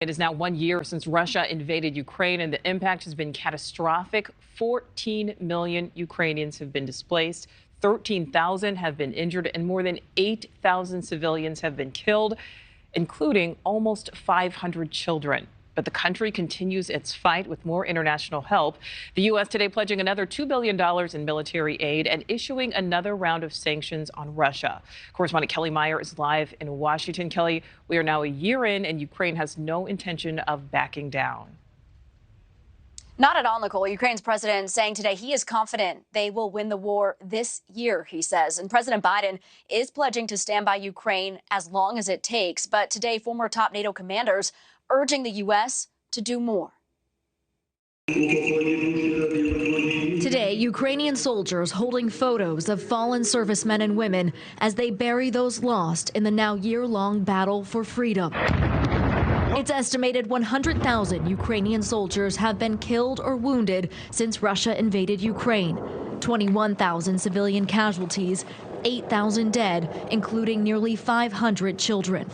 It is now 1 year since Russia invaded Ukraine, and the impact has been catastrophic. 14 million Ukrainians have been displaced, 13,000 have been injured, and more than 8,000 civilians have been killed, including almost 500 children. But the country continues its fight with more international help. The U.S. today pledging another $2 billion in military aid and issuing another round of sanctions on Russia. Correspondent Kelly Meyer is live in Washington. Kelly, we are now a year in, and Ukraine has no intention of backing down. Not at all, Nichole. Ukraine's president saying today he is confident they will win the war this year, he says. And President Biden is pledging to stand by Ukraine as long as it takes. But today, former top NATO commanders urging the U.S. to do more. Today, Ukrainian soldiers holding photos of fallen servicemen and women as they bury those lost in the now year-long battle for freedom. It's estimated 100,000 Ukrainian soldiers have been killed or wounded since Russia invaded Ukraine. 21,000 civilian casualties, 8,000 dead, including nearly 500 children.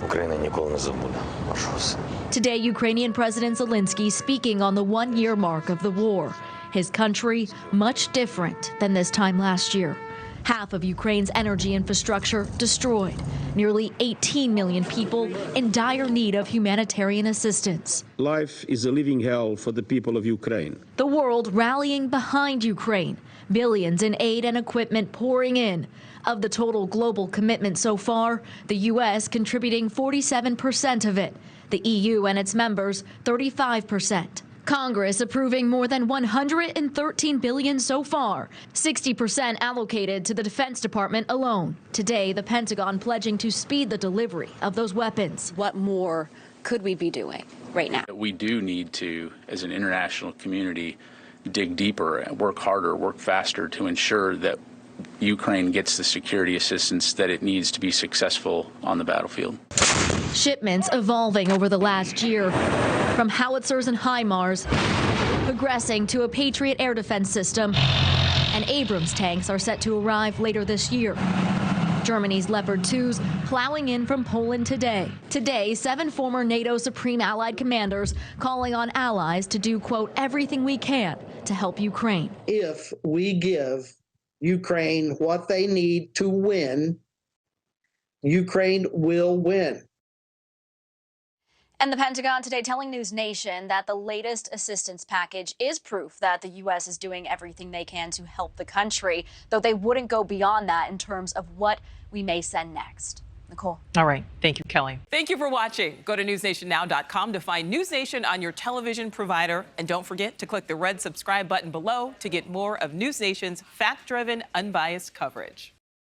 Today, Ukrainian President Zelensky speaking on the one-year mark of the war. His country much different than this time last year. Half of Ukraine's energy infrastructure destroyed. Nearly 18 million people in dire need of humanitarian assistance. Life is a living hell for the people of Ukraine. The world rallying behind Ukraine. Billions in aid and equipment pouring in. Of the total global commitment so far, the U.S. contributing 47% of it. The EU and its members, 35%. Congress approving more than $113 billion so far, 60% allocated to the Defense Department alone. Today, the Pentagon pledging to speed the delivery of those weapons. What more could we be doing right now? We do need to, as an international community, dig deeper and work harder, work faster to ensure that Ukraine gets the security assistance that it needs to be successful on the battlefield. Shipments evolving over the last year, from howitzers and HIMARS, progressing to a Patriot air defense system, and Abrams tanks are set to arrive later this year. Germany's Leopard 2s plowing in from Poland today. Today, 7 former NATO Supreme Allied commanders calling on allies to do, quote, everything we can to help Ukraine. If we give Ukraine what they need to win, Ukraine will win. And the Pentagon today telling NewsNation that the latest assistance package is proof that the U.S. is doing everything they can to help the country, though they wouldn't go beyond that in terms of what we may send next. Nichole. All right. Thank you, Kelly. Thank you for watching. Go to newsnationnow.com to find NewsNation on your television provider. And don't forget to click the red subscribe button below to get more of NewsNation's fact-driven, unbiased coverage.